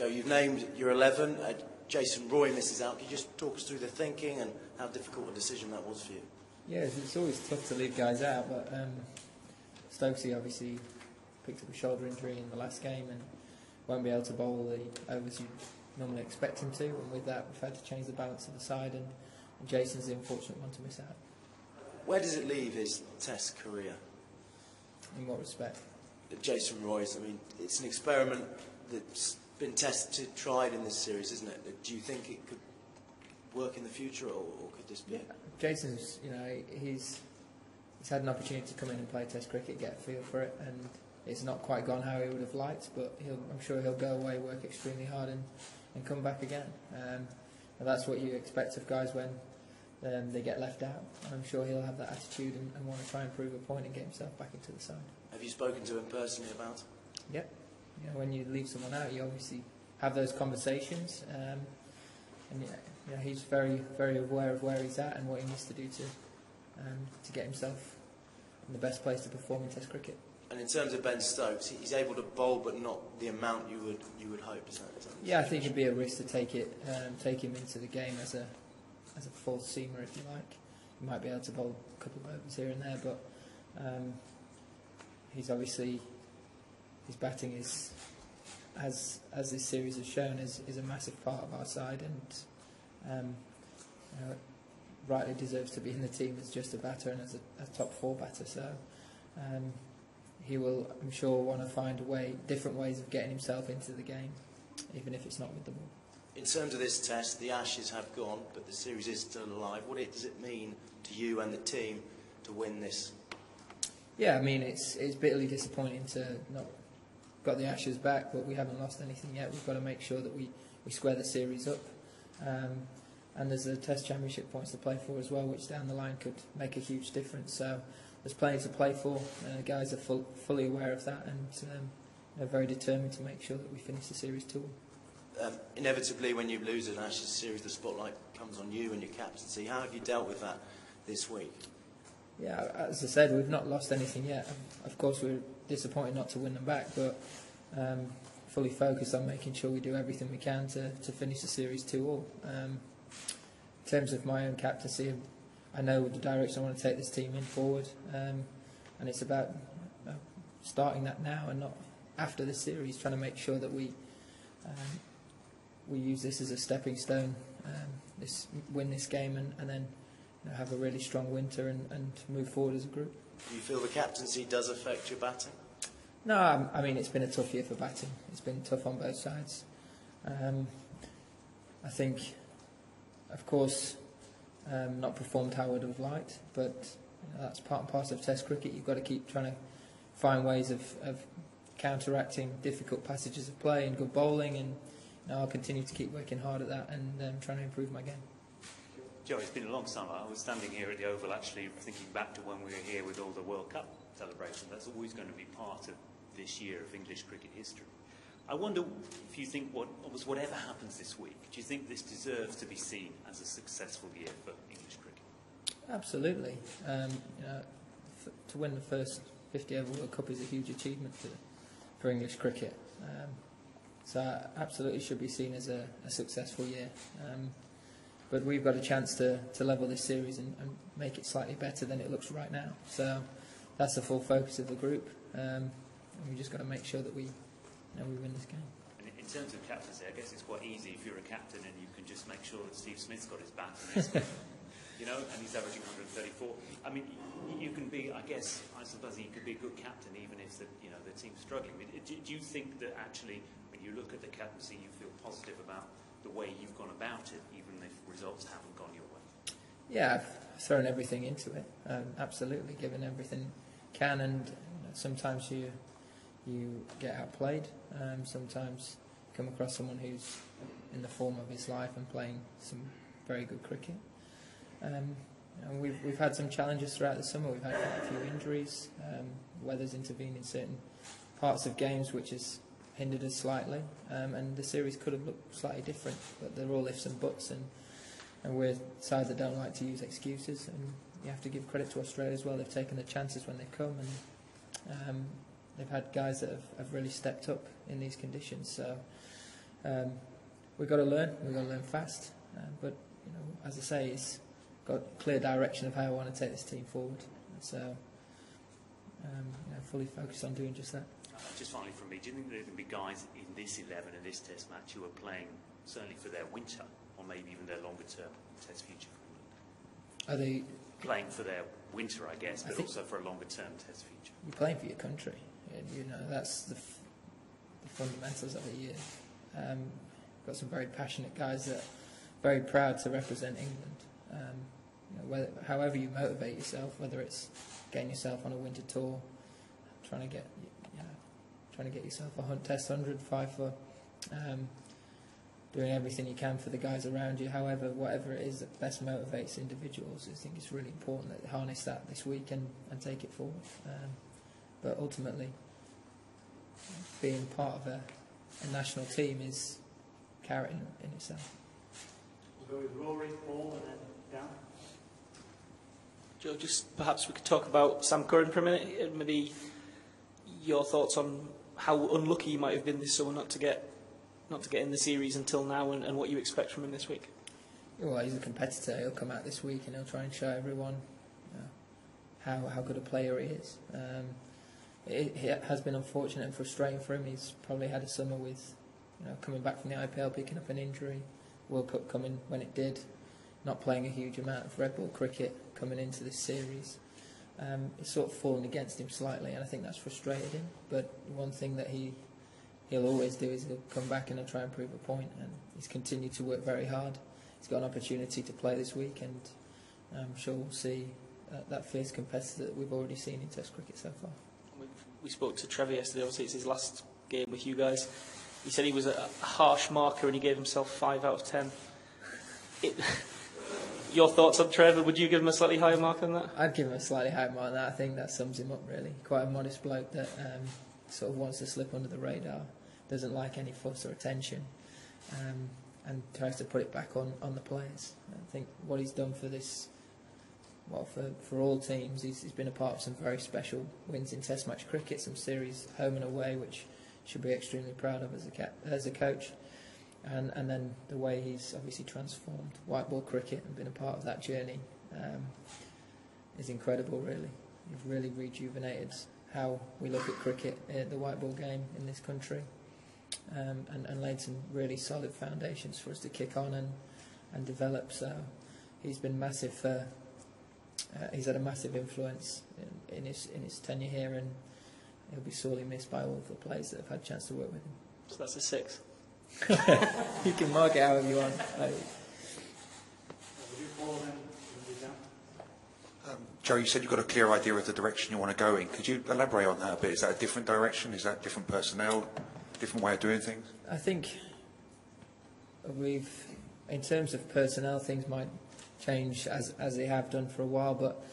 Joe, you've named your 11. Jason Roy misses out. Can you just talk us through the thinking and how difficult a decision that was for you? Yeah, it's always tough to leave guys out, but Stokesy obviously picked up a shoulder injury in the last game and won't be able to bowl the overs you normally expect him to, and with that we've had to change the balance of the side, and Jason's the unfortunate one to miss out. Where does it leave his Test career? In what respect? Jason Roy's, I mean, it's an experiment that's been tested, tried in this series, isn't it? Do you think it could work in the future, or could this be? Yeah. Jason's, he's had an opportunity to come in and play Test cricket, get a feel for it, and it's not quite gone how he would have liked, but I'm sure he'll go away, work extremely hard, and come back again. And that's what you expect of guys when they get left out. And I'm sure he'll have that attitude and want to try and prove a point and get himself back into the side. Have you spoken to him personally about it? Yep. When you leave someone out, you obviously have those conversations, and he's very, very aware of where he's at and what he needs to do to get himself in the best place to perform in Test cricket. And in terms of Ben Stokes, he's able to bowl, but not the amount you would hope. Is that yeah, I think it'd be a risk to take him into the game as a full seamer, if you like. He might be able to bowl a couple of overs here and there, but he's obviously, his batting is, as this series has shown, is a massive part of our side, and rightly deserves to be in the team as just a batter and as a top 4 batter. So he will, I'm sure, want to find different ways of getting himself into the game, even if it's not with the ball. In terms of this Test, the Ashes have gone, but the series is still alive. What does it mean to you and the team to win this? Yeah, I mean, it's bitterly disappointing to not got the Ashes back, but we haven't lost anything yet. We've got to make sure that we square the series up. And there's a Test Championship points to play for as well, which down the line could make a huge difference. So there's plenty to play for. Guys are fully aware of that, and they're very determined to make sure that we finish the series 2. Inevitably, when you lose an Ashes series, the spotlight comes on you and your captaincy. How have you dealt with that this week? Yeah, as I said, we've not lost anything yet. Of course, we're disappointed not to win them back, but fully focused on making sure we do everything we can to finish the series 2-all. In terms of my own captaincy, I know the direction I want to take this team in forward, and it's about starting that now and not after the series, trying to make sure that we use this as a stepping stone, win this game, and then have a really strong winter and move forward as a group. Do you feel the captaincy does affect your batting? No, I mean, it's been a tough year for batting. It's been tough on both sides. I think, of course, not performed how I would have liked, but that's part and parcel of Test cricket. You've got to keep trying to find ways of counteracting difficult passages of play and good bowling, and I'll continue to keep working hard at that and trying to improve my game. Joe, it's been a long summer. I was standing here at the Oval actually thinking back to when we were here with all the World Cup celebration. That's always going to be part of this year of English cricket history. I wonder if you think whatever happens this week, do you think this deserves to be seen as a successful year for English cricket? Absolutely. To win the first 50 over World Cup is a huge achievement for English cricket. So absolutely should be seen as a successful year. But we've got a chance to level this series and make it slightly better than it looks right now. So that's the full focus of the group. And we've just got to make sure that we win this game. And in terms of captaincy, I guess it's quite easy if you're a captain and you can just make sure that Steve Smith's got his bat and he's averaging 134. I mean, you can be, I suppose you could be a good captain even if the team's struggling. Do you think that actually when you look at the captaincy you feel positive about the way you've gone about it, even if results haven't gone your way? Yeah, I've thrown everything into it. Absolutely, given everything can, and sometimes you get outplayed. Sometimes you come across someone who's in the form of his life and playing some very good cricket. And we've had some challenges throughout the summer. We've had quite a few injuries. Weather's intervened in certain parts of games, which has hindered us slightly, and the series could have looked slightly different, but they're all ifs and buts, and we're a side that don't like to use excuses, and you have to give credit to Australia as well. They've taken the chances when they come, and they've had guys that have really stepped up in these conditions, so we've got to learn. We've got to learn fast. But as I say, it's got a clear direction of how I want to take this team forward. So, fully focused on doing just that. Just finally from me, do you think there can be guys in this 11 in this Test match who are playing certainly for their winter or maybe even their longer term Test future? Are they playing for their winter, I guess, but also for a longer term Test future? You're playing for your country, and that's the fundamentals of it. Got some very passionate guys that are very proud to represent England. However you motivate yourself, whether it's getting yourself on a winter tour, trying to get yourself a Test 100, 5 for, doing everything you can for the guys around you. However, whatever it is that best motivates individuals, I think it's really important that they harness that this week and take it forward. But ultimately, being part of a national team is carrot in itself. We'll go with Rory, Paul, and then down. Joe, just perhaps we could talk about Sam Curran for a minute. Maybe your thoughts on how unlucky he might have been this summer not to get in the series until now, and what you expect from him this week. Well, he's a competitor. He'll come out this week and he'll try and show everyone how good a player he is. It has been unfortunate and frustrating for him. He's probably had a summer with coming back from the IPL, picking up an injury, World Cup coming when it did, not playing a huge amount of red ball cricket coming into this series. It's sort of fallen against him slightly, and I think that's frustrated him. But one thing that he'll always do is he'll come back and he'll try and prove a point, and he's continued to work very hard. He's got an opportunity to play this week, and I'm sure we'll see that fierce competitor that we've already seen in Test cricket so far. We spoke to Trevor yesterday. Obviously, it's his last game with you guys. He said he was a harsh marker and he gave himself 5 out of 10. Your thoughts on Trevor? Would you give him a slightly higher mark than that? I'd give him a slightly higher mark than that. I think that sums him up, really. Quite a modest bloke that sort of wants to slip under the radar, doesn't like any fuss or attention, and tries to put it back on the players. I think what he's done for this, for all teams, he's been a part of some very special wins in Test match cricket, some series home and away, which should be extremely proud of as a coach. And then the way he's obviously transformed white ball cricket and been a part of that journey is incredible, really. He's really rejuvenated how we look at cricket, the white ball game in this country, and laid some really solid foundations for us to kick on and develop. So he's been massive for, he's had a massive influence in his tenure here, and he'll be sorely missed by all of the players that have had a chance to work with him. So that's a 6. You can mark it however you want. Joe, you said you've got a clear idea of the direction you want to go in. Could you elaborate on that a bit? Is that a different direction? Is that different personnel? Different way of doing things? I think in terms of personnel, things might change as they have done for a while, but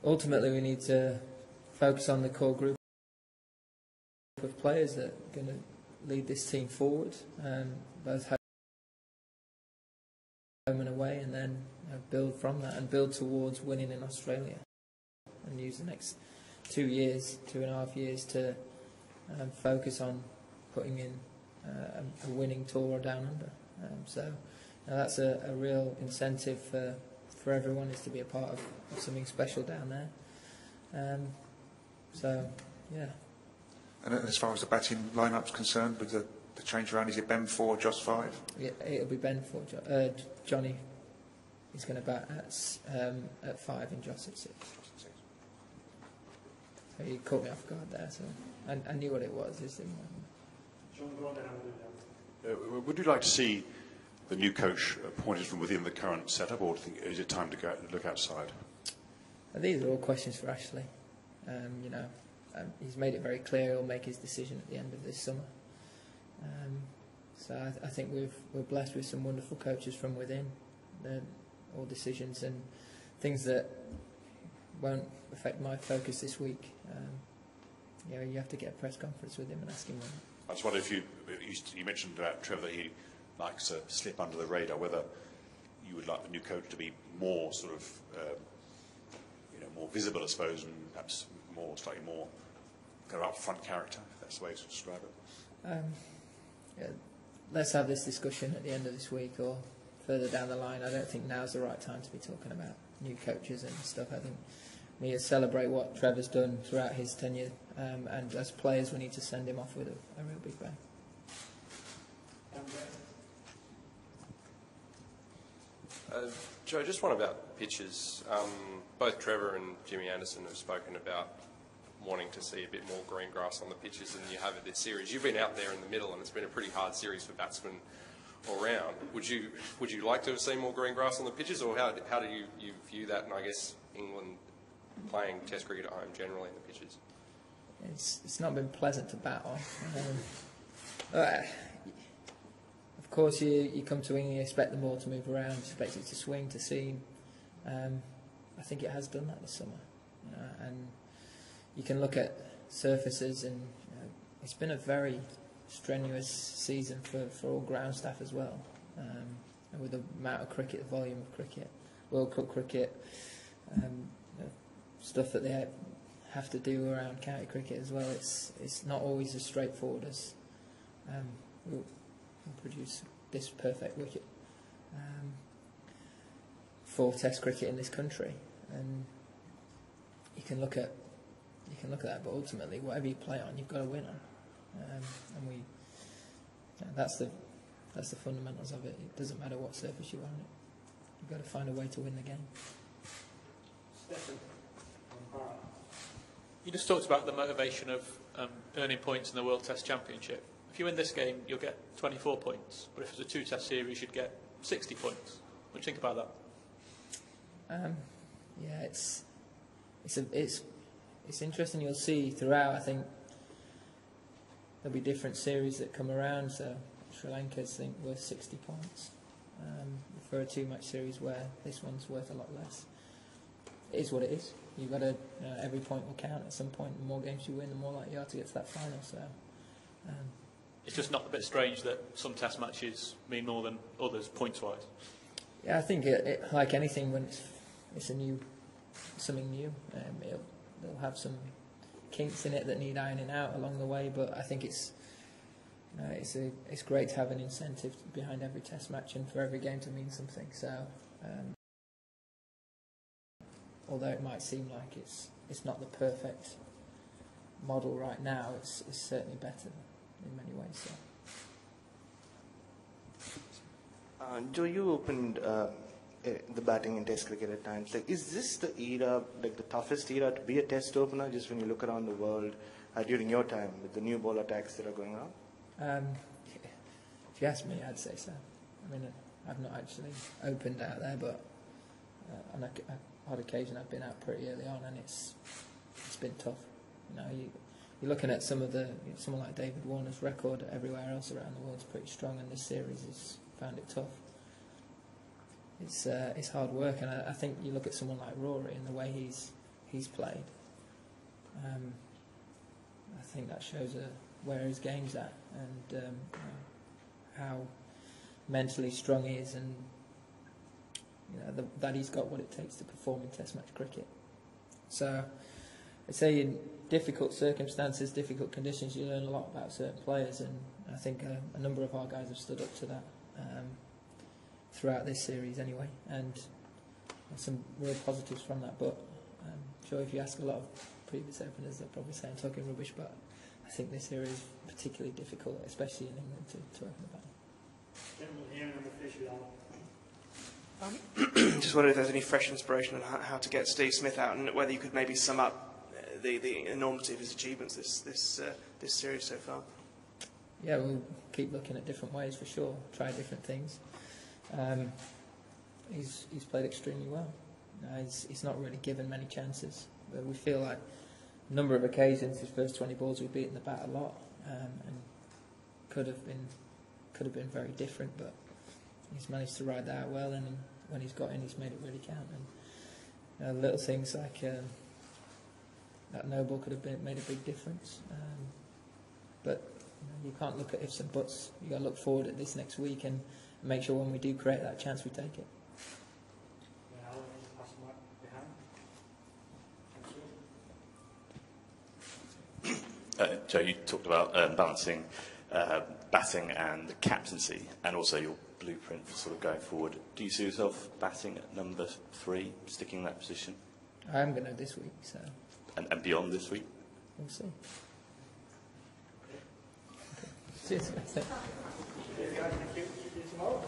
ultimately we need to focus on the core group of players that are going to lead this team forward, both home and away, and then build from that and build towards winning in Australia, and use the next 2.5 years to focus on putting in a winning tour down under. So that's a real incentive for everyone, is to be a part of something special down there. So, yeah. And as far as the batting line-up's concerned, with the change around, is it Ben 4, Joss 5? Yeah, it'll be Ben 4. Johnny is going to bat at 5 and Joss at 6. So you caught me off guard there, so I knew what it was. Would you like to see the new coach appointed from within the current setup, or is it time to look outside? These are all questions for Ashley. He's made it very clear he'll make his decision at the end of this summer. So I think we're blessed with some wonderful coaches from within. All decisions and things that won't affect my focus this week. You have to get a press conference with him and ask him when. I just wonder if you mentioned about Trevor that he likes to slip under the radar, whether you would like the new coach to be more sort of more visible, I suppose, and perhaps slightly more kind of upfront character, if that's the way to describe it? Yeah, let's have this discussion at the end of this week or further down the line. I don't think now's the right time to be talking about new coaches and stuff. I think we need to celebrate what Trevor's done throughout his tenure, and as players we need to send him off with a real big bang. Joe, just one about pitches. Both Trevor and Jimmy Anderson have spoken about wanting to see a bit more green grass on the pitches than you have at this series. You've been out there in the middle, and it's been a pretty hard series for batsmen all round. Would you like to have seen more green grass on the pitches, or how do you view that? And I guess England playing Test cricket at home generally in the pitches. It's not been pleasant to bat on. Of course, you come to England, you expect the ball to move around, you expect it to swing, to seam. I think it has done that this summer, and you can look at surfaces, and it's been a very strenuous season for all ground staff as well, and with the amount of cricket, the volume of cricket, World Cup cricket, stuff that they have to do around county cricket as well. It's not always as straightforward as we'll produce this perfect wicket for Test cricket in this country, and you can look at that, but ultimately, whatever you play on, you've got a winner, and that's the fundamentals of it. It doesn't matter what surface you're on it. You've got to find a way to win the game. You just talked about the motivation of earning points in the World Test Championship. If you win this game, you'll get 24 points, but if it's a two-test series, you'd get 60 points. What do you think about that? Yeah, it's interesting. You'll see throughout. I think there'll be different series that come around. So Sri Lanka's, I think, worth 60 points for a two-match series, where this one's worth a lot less. It is what it is. You've got to. Every point will count at some point. The more games you win, the more likely you are to get to that final. So. It's just not a bit strange that some Test matches mean more than others, points-wise. Yeah, I think it, like anything, when it's something new, it'll have some kinks in it that need ironing out along the way. But I think it's great to have an incentive behind every Test match and for every game to mean something. So, although it might seem like it's not the perfect model right now, it's certainly better in many ways. So. Joe, you opened the batting in Test cricket at times. Like, is this the era, like the toughest era to be a Test opener? Just when you look around the world during your time with the new ball attacks that are going on. If you ask me, I'd say so. I mean, I've not actually opened out there, but on a odd occasion I've been out pretty early on, and it's been tough. You're looking at someone like David Warner's record everywhere else around the world is pretty strong, and this series has found it tough. It's hard work, and I think you look at someone like Rory and the way he's played. I think that shows where his game's at, and how mentally strong he is, and that he's got what it takes to perform in Test match cricket. So I'd say in difficult circumstances, difficult conditions, you learn a lot about certain players, and I think a number of our guys have stood up to that throughout this series anyway, and some real positives from that. But I'm sure if you ask a lot of previous openers, they'll probably say I'm talking rubbish, but I think this series is particularly difficult, especially in England, to open the battle. Gentleman here and the official. Just wondered if there's any fresh inspiration on how to get Steve Smith out, and whether you could maybe sum up the enormity of his achievements this series so far. Yeah, we'll keep looking at different ways for sure. Try different things. He's played extremely well. He's not really given many chances, but we feel like a number of occasions his first 20 balls we've beaten the bat a lot, and could have been very different, but he's managed to ride that out well, and when he's got in, he's made it really count. And little things like that no ball could have made a big difference. But you can't look at ifs and buts. You've got to look forward at this next week and make sure when we do create that chance, we take it. Joe, you talked about balancing batting and captaincy, and also your blueprint for sort of going forward. Do you see yourself batting at number 3, sticking in that position? I am going to this week, so And beyond this week? we'll see. Cheers. Thank you. See you tomorrow.